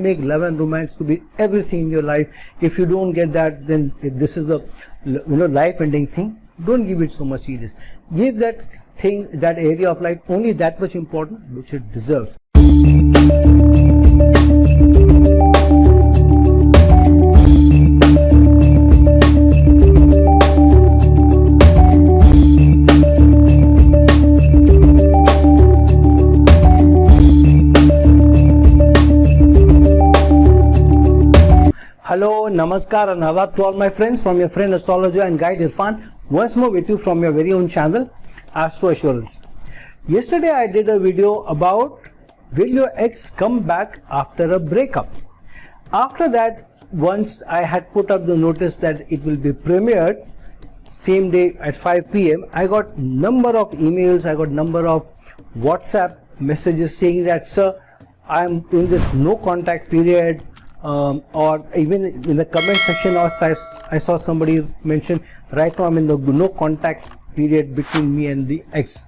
make love and romance to be everything in your life. If you don't get that, then this is the life-ending thing. Don't give it so much serious. Give that thing, that area of life, only that much important which it deserves. Hello, Namaskar and Adab to all my friends from your friend astrologer and guide Irfan, once more with you from your very own channel, Astro Assurance. Yesterday I did a video about will your ex come back after a breakup. After that, once I had put up the notice that it will be premiered same day at 5 p.m, I got number of emails, I got number of WhatsApp messages saying that, sir, I am in this no contact period. Or even in the comment section I saw somebody mention, right now I'm in the no contact period between me and the ex.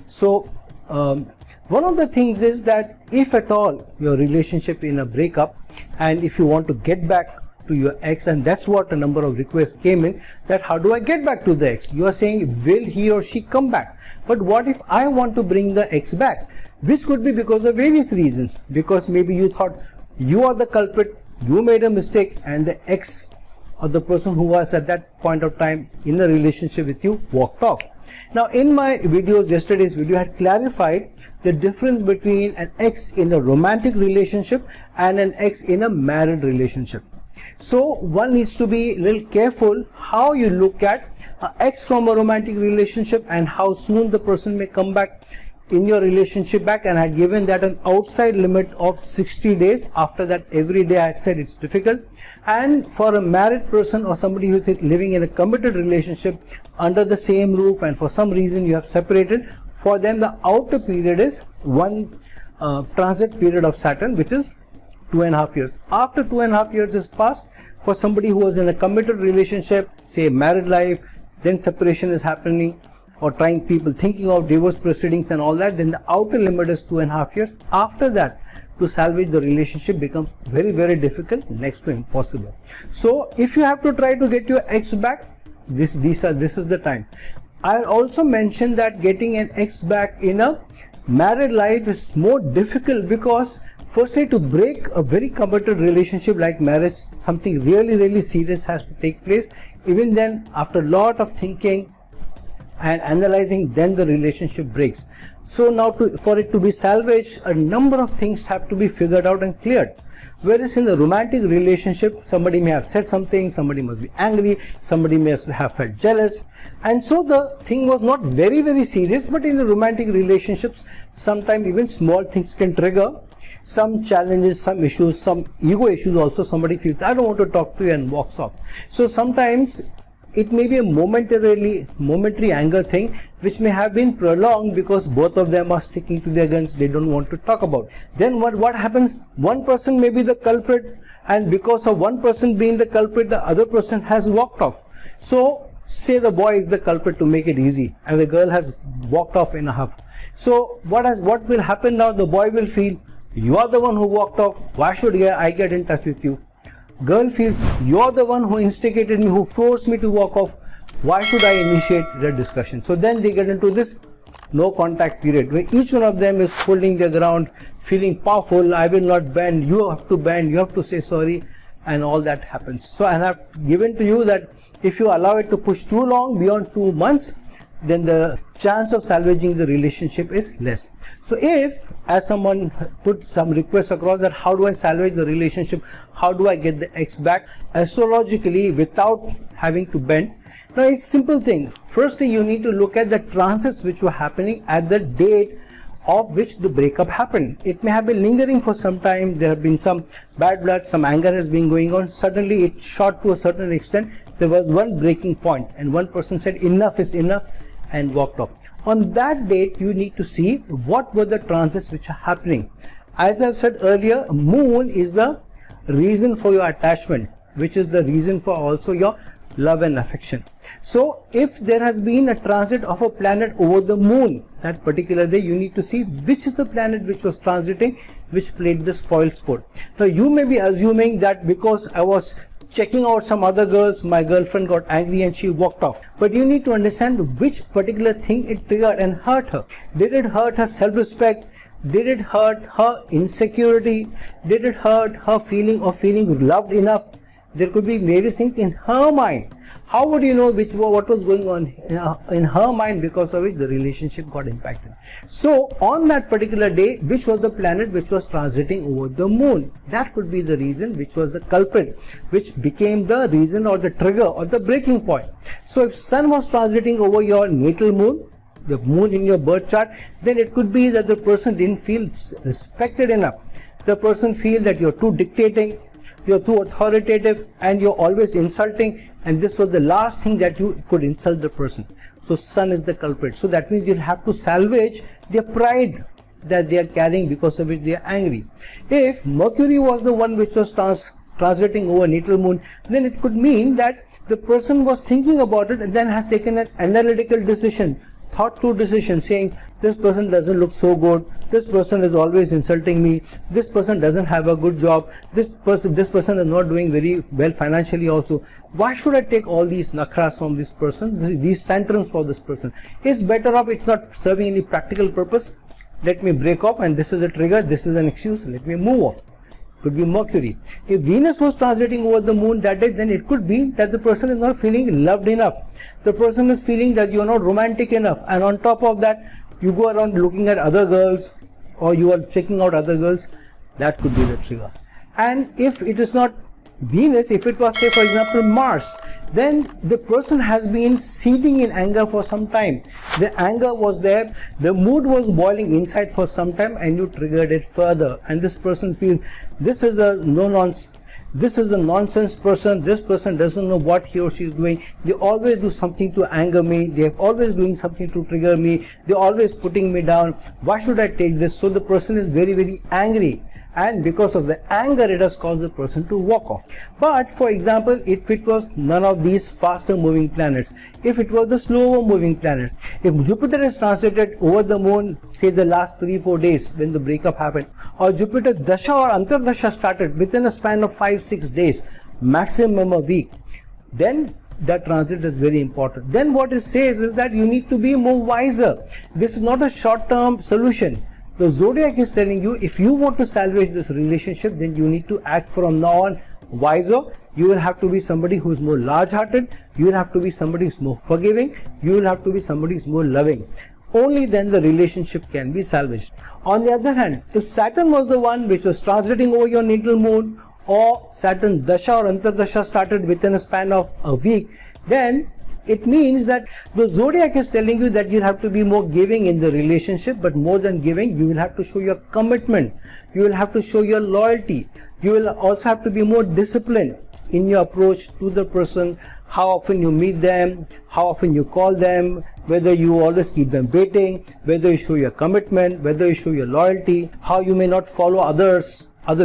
So one of the things is that if at all your relationship in a breakup, and if you want to get back to your ex, and that's what a number of requests came in, that how do I get back to the ex? You are saying, will he or she come back? But what if I want to bring the ex back? Which could be because of various reasons. Because maybe you thought you are the culprit, you made a mistake, and the ex or the person who was at that point of time in a relationship with you walked off. Now in my videos, yesterday's video had clarified the difference between an ex in a romantic relationship and an ex in a married relationship. So one needs to be a little careful how you look at an ex from a romantic relationship and how soon the person may come back in your relationship back, and I had given that an outside limit of 60 days. After that, every day I had said it's difficult. And for a married person or somebody who is living in a committed relationship under the same roof, and for some reason you have separated, for them the outer period is one transit period of Saturn, which is 2.5 years. After 2.5 years is passed, for somebody who was in a committed relationship, say married life, then separation is happening, or people thinking of divorce proceedings and all that, then the outer limit is 2.5 years. After that, to salvage the relationship becomes very, very difficult, next to impossible. So if you have to try to get your ex back, this is the time. I also mentioned that getting an ex back in a married life is more difficult, because firstly, to break a very committed relationship like marriage, something really, really serious has to take place. Even then, after a lot of thinking and analyzing, then the relationship breaks. So now for it to be salvaged, a number of things have to be figured out and cleared. Whereas in the romantic relationship, somebody may have said something, somebody must be angry, somebody may have felt jealous, and so the thing was not very, very serious. But in the romantic relationships, sometimes even small things can trigger some challenges, some issues, some ego issues also. Somebody feels, I don't want to talk to you, and walks off. So sometimes it may be a momentary anger thing, which may have been prolonged because both of them are sticking to their guns, they don't want to talk about. Then what happens? One person may be the culprit, and because of one person being the culprit, the other person has walked off. So say the boy is the culprit, to make it easy, and the girl has walked off in a huff. So what will happen now? The boy will feel, you are the one who walked off, why should I get in touch with you? Girl feels, you're the one who instigated me, who forced me to walk off, why should I initiate the discussion? So then they get into this no contact period, where each one of them is holding their ground, feeling powerful, I will not bend, you have to bend, you have to say sorry, and all that happens. So I have given to you that if you allow it to push too long, beyond 2 months, then the chance of salvaging the relationship is less. So if, as someone put some requests across, that how do I salvage the relationship, how do I get the ex back astrologically without having to bend? Now it's simple thing. Firstly, you need to look at the transits which were happening at the date of which the breakup happened. It may have been lingering for some time, there have been some bad blood, some anger has been going on, suddenly it shot to a certain extent, there was one breaking point, and one person said enough is enough and walked off. On that date, you need to see what were the transits which are happening. As I've said earlier, moon is the reason for your attachment, which is the reason for also your love and affection. So if there has been a transit of a planet over the moon that particular day, you need to see which is the planet which was transiting, which played the spoil sport. Now you may be assuming that because I was checking out some other girls, my girlfriend got angry and she walked off. But you need to understand which particular thing it triggered and hurt her. Did it hurt her self-respect? Did it hurt her insecurity? Did it hurt her feeling of feeling loved enough? There could be various things in her mind. How would you know what was going on in her mind, because of which the relationship got impacted? So on that particular day, which was the planet which was transiting over the moon? That could be the reason, which was the culprit, which became the reason or the trigger or the breaking point. So if sun was transiting over your natal moon, the moon in your birth chart, then it could be that the person didn't feel respected enough. The person feels that you're too dictating, you're too authoritative, and you're always insulting, and this was the last thing that you could insult the person. So sun is the culprit. So that means you'll have to salvage their pride that they are carrying, because of which they are angry. If Mercury was the one which was transiting over natal moon, then it could mean that the person was thinking about it and then has taken an analytical decision, thought through decision, saying this person doesn't look so good, this person is always insulting me, this person doesn't have a good job, this person is not doing very well financially also. Why should I take all these nakras from this person, these tantrums for this person? It's better off, it's not serving any practical purpose. Let me break off, and this is a trigger, this is an excuse, let me move off. Could be Mercury. If Venus was transiting over the moon that day, then it could be that the person is not feeling loved enough. The person is feeling that you are not romantic enough, and on top of that, you go around looking at other girls, or you are checking out other girls. That could be the trigger. And if it is not Venus, if it was, say for example, Mars, then the person has been seething in anger for some time. The anger was there, the mood was boiling inside for some time, and you triggered it further, and this person feels this is a this is the nonsense person, this person doesn't know what he or she is doing, they always do something to anger me, they are always doing something to trigger me, they are always putting me down, why should I take this? So the person is very, very angry, and because of the anger it has caused the person to walk off. But for example, if it was none of these faster moving planets, if it was the slower moving planet, if Jupiter is transited over the moon, say the last 3-4 days when the breakup happened, or Jupiter dasha or antardasha started within a span of 5-6 days, maximum a week, then that transit is very important. Then what it says is that you need to be more wiser. This is not a short-term solution. The zodiac is telling you, if you want to salvage this relationship, then you need to act from now on wiser. You will have to be somebody who is more large-hearted, you will have to be somebody who is more forgiving, you will have to be somebody who is more loving. Only then the relationship can be salvaged. On the other hand, if Saturn was the one which was transiting over your natal moon, or Saturn dasha or antardasha started within a span of a week, then it means that the zodiac is telling you that you have to be more giving in the relationship, but more than giving, you will have to show your commitment, you will have to show your loyalty, you will also have to be more disciplined in your approach to the person, how often you meet them, how often you call them, whether you always keep them waiting, whether you show your commitment, whether you show your loyalty, how you may not follow other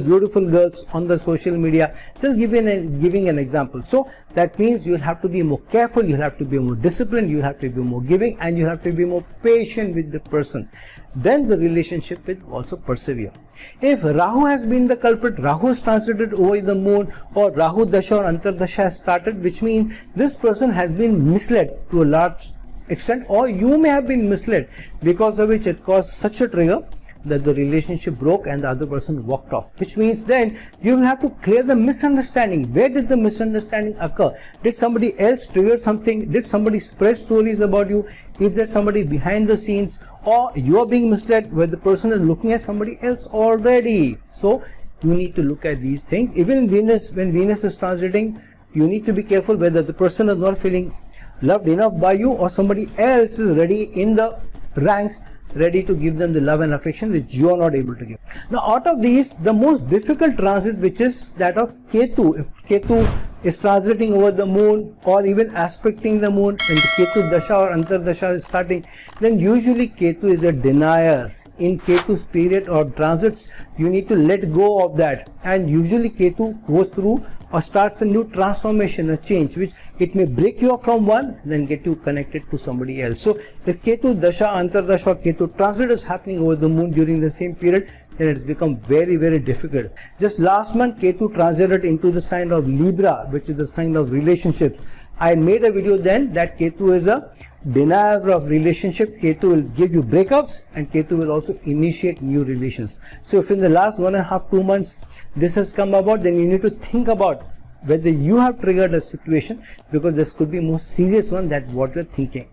beautiful girls on the social media. Just giving an example. So that means you'll have to be more careful, you'll have to be more disciplined, you'll have to be more giving, and you have to be more patient with the person. Then the relationship will also persevere. If Rahu has been the culprit, Rahu has transited over the moon, or Rahu dasha or antardasha has started, which means this person has been misled to a large extent, or you may have been misled, because of which it caused such a trigger that the relationship broke and the other person walked off. Which means then you will have to clear the misunderstanding. Where did the misunderstanding occur? Did somebody else trigger something? Did somebody spread stories about you? Is there somebody behind the scenes? Or you are being misled where the person is looking at somebody else already? So you need to look at these things. Even Venus, when Venus is transiting, you need to be careful whether the person is not feeling loved enough by you, or somebody else is ready in the ranks, ready to give them the love and affection which you are not able to give. Now out of these, the most difficult transit, which is that of Ketu. If Ketu is transiting over the moon, or even aspecting the moon, and the Ketu dasha or antardasha is starting, then usually Ketu is a denier. In Ketu's period or transits, you need to let go of that, and usually Ketu goes through or starts a new transformation, a change, which it may break you off from one and then get you connected to somebody else. So if Ketu Dasha, Antardasha or Ketu transit is happening over the moon during the same period, then it's become very, very difficult. Just last month, Ketu transited into the sign of Libra, which is the sign of relationships. I made a video then that Ketu is a denier of relationship. Ketu will give you breakups and Ketu will also initiate new relations. So if in the last 1.5 to 2 months this has come about, then you need to think about whether you have triggered a situation, because this could be more serious one than what you're thinking.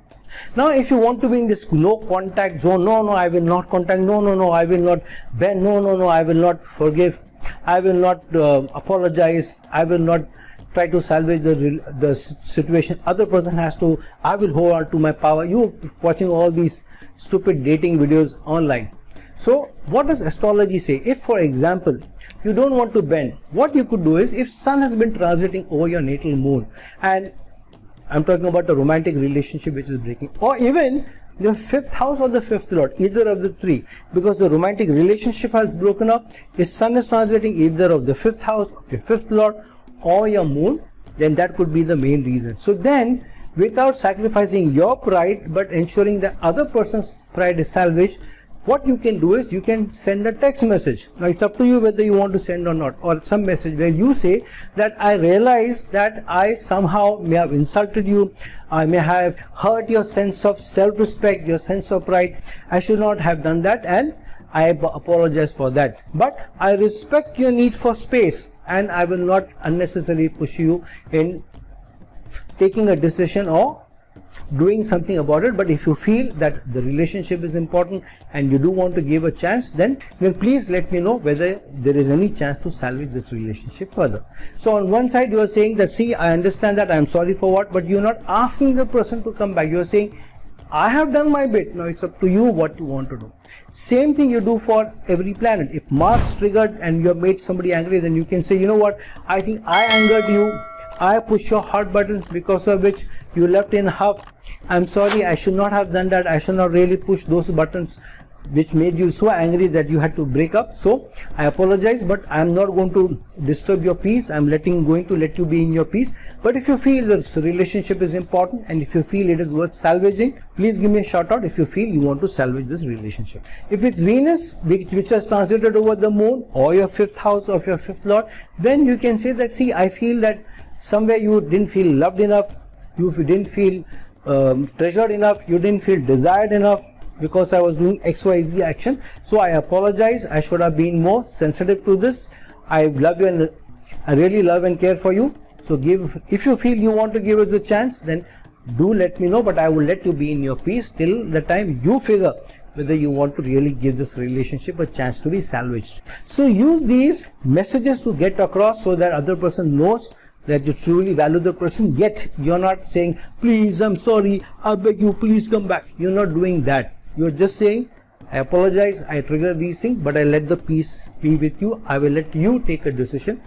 Now if you want to be in this no contact zone, no, I will not contact, no, I will not bend, no, I will not forgive, I will not apologize, I will not try to salvage the situation, other person has to, I will hold on to my power. You watching all these stupid dating videos online. So what does astrology say? If for example you don't want to bend, what you could do is, if sun has been transiting over your natal moon, and I'm talking about a romantic relationship which is breaking, or even the 5th house or the 5th lord, either of the three, because the romantic relationship has broken up, if sun is transiting either of the 5th house of your 5th lord or your moon, then that could be the main reason. So then, without sacrificing your pride but ensuring that other person's pride is salvaged, what you can do is you can send a text message. Now it's up to you whether you want to send or not, or some message where you say that I realize that I somehow may have insulted you, I may have hurt your sense of self-respect, your sense of pride. I should not have done that and I apologize for that. But I respect your need for space and I will not unnecessarily push you in taking a decision or doing something about it. But if you feel that the relationship is important and you do want to give a chance, then please let me know whether there is any chance to salvage this relationship further. So on one side you are saying that, see, I understand that, I am sorry for what, but you are not asking the person to come back. You are saying, I have done my bit, now it's up to you what you want to do. Same thing you do for every planet. If Mars triggered and you have made somebody angry, then you can say, you know what, I think I angered you, I pushed your heart buttons because of which you left in half. I'm sorry, I should not have done that, I should not really push those buttons which made you so angry that you had to break up. So I apologize, but I'm not going to disturb your peace. I'm going to let you be in your peace. But if you feel this relationship is important and if you feel it is worth salvaging, please give me a shout out if you feel you want to salvage this relationship. If it's Venus which has transited over the moon or your 5th house of your 5th lord, then you can say that, see, I feel that somewhere you didn't feel loved enough, you didn't feel treasured enough, you didn't feel desired enough because I was doing XYZ action. So I apologize, I should have been more sensitive to this. I love you and I really love and care for you. So if you feel you want to give us a chance, then do let me know, but I will let you be in your peace till the time you figure whether you want to really give this relationship a chance to be salvaged. So use these messages to get across so that other person knows that you truly value the person, yet you're not saying, please, I'm sorry, I beg you, please come back. You're not doing that. You're just saying, I apologize, I trigger these things, but I let the peace be with you. I will let you take a decision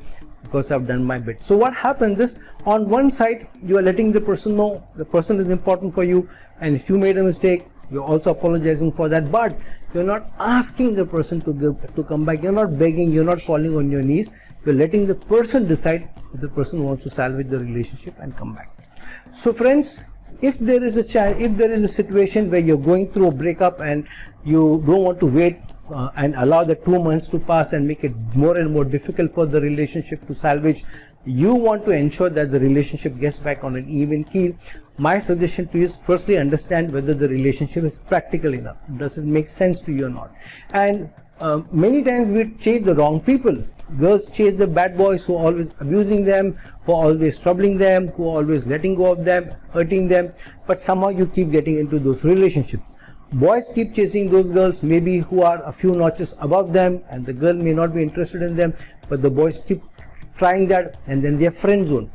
because I've done my bit. So what happens is, on one side, you are letting the person know the person is important for you, and if you made a mistake, you're also apologizing for that, but you're not asking the person to come back. You're not begging, you're not falling on your knees. You're letting the person decide if the person wants to salvage the relationship and come back. So friends, if there is a situation where you're going through a breakup and you don't want to wait and allow the 2 months to pass and make it more and more difficult for the relationship to salvage, you want to ensure that the relationship gets back on an even keel, my suggestion to you is, firstly, understand whether the relationship is practical enough. Does it make sense to you or not? And many times we chase the wrong people. Girls chase the bad boys who are always abusing them, who are always troubling them, who are always letting go of them, hurting them, but somehow you keep getting into those relationships. Boys keep chasing those girls maybe who are a few notches above them, and the girl may not be interested in them, but the boys keep trying that, and then they are friend zone.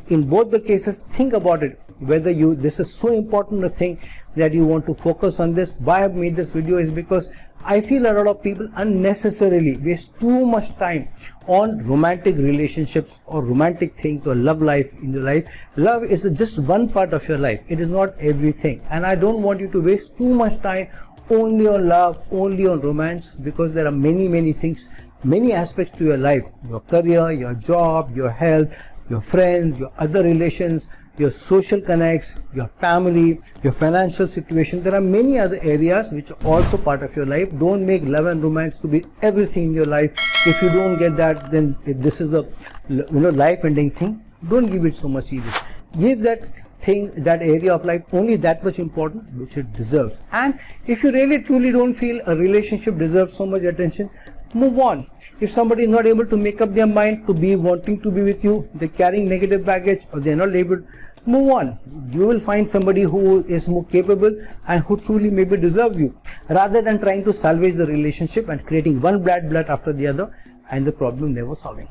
In both the cases, think about it, whether this is so important a thing that you want to focus on this. Why I've made this video is because I feel a lot of people unnecessarily waste too much time on romantic relationships or romantic things or love life in your life. Love is just one part of your life. It is not everything. And I don't want you to waste too much time only on love, only on romance, because there are many things many aspects to your life, your career, your job, your health, your friends, your other relations, your social connects, your family, your financial situation. There are many other areas which are also part of your life. Don't make love and romance to be everything in your life. If you don't get that, then this is the life-ending thing. Don't give it so much serious. Give that thing, that area of life, only that much important which it deserves. And if you really truly don't feel a relationship deserves so much attention, move on. If somebody is not able to make up their mind to be wanting to be with you, they're carrying negative baggage, or they're not able, move on. You will find somebody who is more capable and who truly maybe deserves you, rather than trying to salvage the relationship and creating one bad blood after the other and the problem never solving.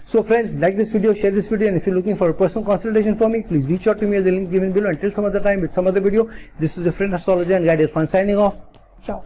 So friends, like this video, share this video, and if you're looking for a personal consultation from me, please reach out to me at the link given below. Until some other time with some other video, this is your friend astrologer and guide Irfan signing off. Ciao.